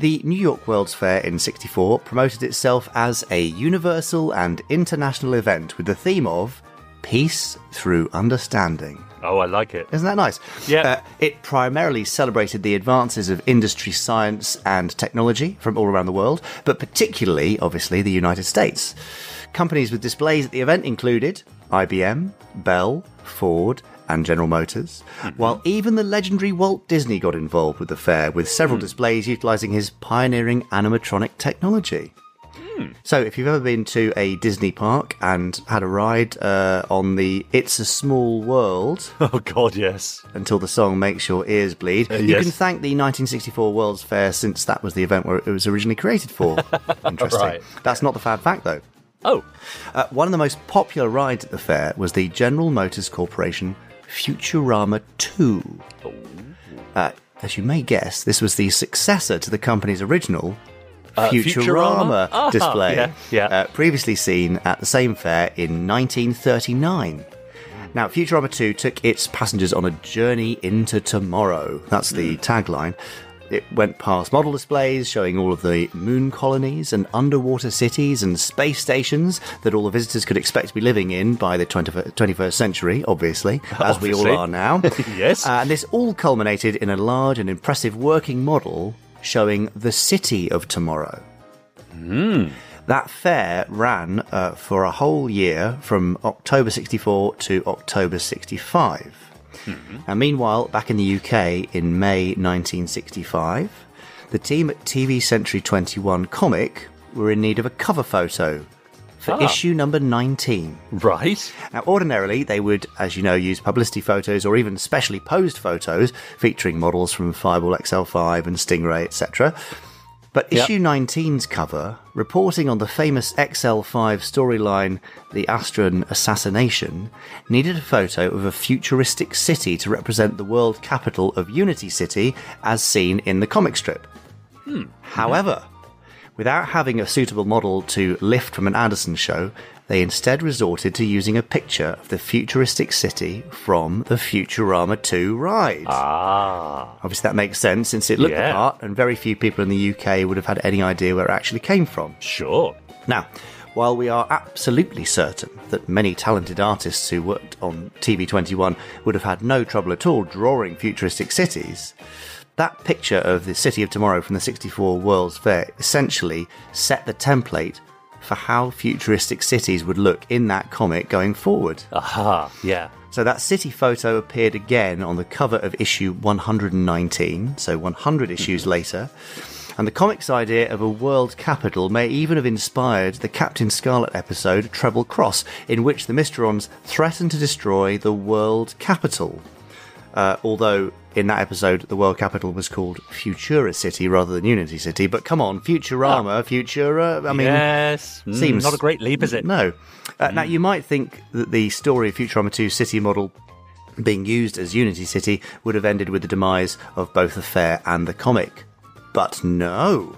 The New York World's Fair in '64 promoted itself as a universal and international event with the theme of Peace Through Understanding. Oh, I like it. Isn't that nice? Yeah. It primarily celebrated the advances of industry, science and technology from all around the world, but particularly, obviously, the United States. Companies with displays at the event included IBM, Bell, Ford and General Motors, while even the legendary Walt Disney got involved with the fair, with several displays utilising his pioneering animatronic technology. So if you've ever been to a Disney park and had a ride on the It's a Small World... Oh, God, yes. Until the song makes your ears bleed, you can thank the 1964 World's Fair, since that was the event where it was originally created for. Interesting. Right. That's not the fab fact, though. Oh. One of the most popular rides at the fair was the General Motors Corporation Futurama Two. As you may guess, this was the successor to the company's original Futurama display, previously seen at the same fair in 1939. Now, Futurama 2 took its passengers on a journey into tomorrow. That's the tagline. It went past model displays showing all of the moon colonies and underwater cities and space stations that all the visitors could expect to be living in by the 21st century, obviously, as we all are now. Yes. And this all culminated in a large and impressive working model showing the city of tomorrow. That fair ran for a whole year from October 64 to October 65. And meanwhile, back in the UK in May 1965, the team at TV Century 21 Comic were in need of a cover photo for issue number 19. Right. Now, ordinarily, they would, as you know, use publicity photos or even specially posed photos featuring models from Fireball XL5 and Stingray, etc. But issue 19's cover, reporting on the famous XL5 storyline, the Astron assassination, needed a photo of a futuristic city to represent the world capital of Unity City as seen in the comic strip. However, without having a suitable model to lift from an Anderson show, they instead resorted to using a picture of the futuristic city from the Futurama 2 ride. Obviously that makes sense, since it looked the part, and very few people in the UK would have had any idea where it actually came from. Sure. Now, while we are absolutely certain that many talented artists who worked on TV21 would have had no trouble at all drawing futuristic cities, that picture of the city of tomorrow from the 64 World's Fair essentially set the template for how futuristic cities would look in that comic going forward. So that city photo appeared again on the cover of issue 119, so 100 issues later. And the comic's idea of a world capital may even have inspired the Captain Scarlet episode Treble Cross, in which the Mysterons threaten to destroy the world capital. Although in that episode the world capital was called Futura City rather than Unity City. But come on, Futurama, Futura, I mean... Yes, seems not a great leap, is it? No. Now, you might think that the story of Futurama 2 city model being used as Unity City would have ended with the demise of both the fair and the comic. But no.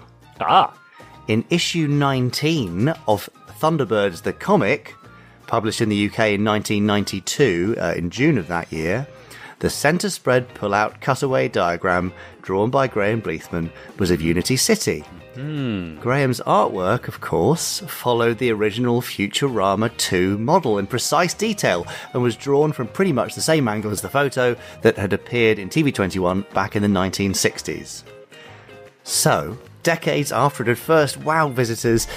In issue 19 of Thunderbirds the comic, published in the UK in 1992, in June of that year, the centre spread pull-out cutaway diagram drawn by Graham Bleethman was of Unity City. Graham's artwork, of course, followed the original Futurama 2 model in precise detail and was drawn from pretty much the same angle as the photo that had appeared in TV21 back in the 1960s. So, decades after it had first wowed visitors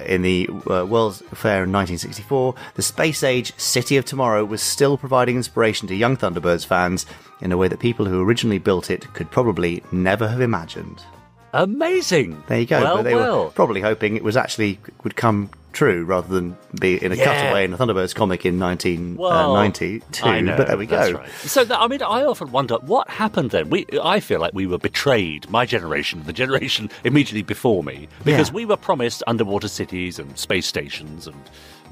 in the World's Fair in 1964, the space-age City of Tomorrow was still providing inspiration to young Thunderbirds fans in a way that people who originally built it could probably never have imagined. Amazing! There you go. But they were probably hoping it was actually would come true rather than be in a cutaway in a Thunderbirds comic in 1992. I know, but there we go. That's right. So, I often wonder what happened then. I feel like we were betrayed, my generation, the generation immediately before me, because we were promised underwater cities and space stations and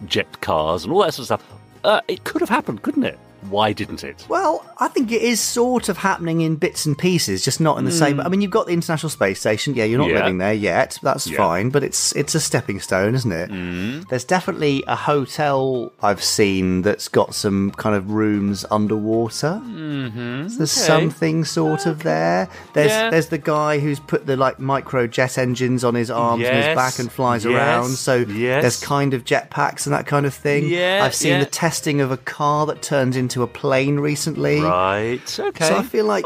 jet cars and all that sort of stuff. It could have happened, couldn't it? Why didn't it? Well, I think it is sort of happening in bits and pieces, just not in the same... I mean, you've got the International Space Station. Yeah, you're not living there yet. That's fine, but it's a stepping stone, isn't it? There's definitely a hotel I've seen that's got some kind of rooms underwater. So there's something sort of there. There's the guy who's put the micro jet engines on his arms and his back and flies around. So there's kind of jetpacks and that kind of thing. I've seen the testing of a car that turns into a plane recently. Right, okay. So I feel like,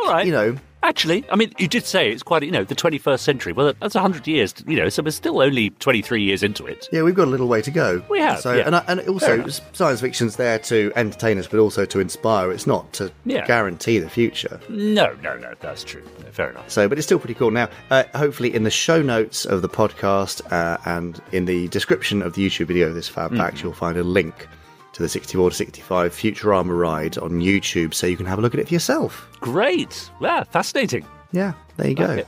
Actually, I mean, you did say it's quite, the 21st century. Well, that's 100 years, so we're still only 23 years into it. Yeah, we've got a little way to go. We have, so, and also, science fiction's there to entertain us, but also to inspire. It's not to guarantee the future. No, that's true. No, fair enough. So, but it's still pretty cool. Now, hopefully in the show notes of the podcast and in the description of the YouTube video of this Fab Pack, you'll find a link to the 64 to 65 Futurama ride on YouTube, so you can have a look at it for yourself. Great. Yeah, fascinating. Yeah, there you go. Okay.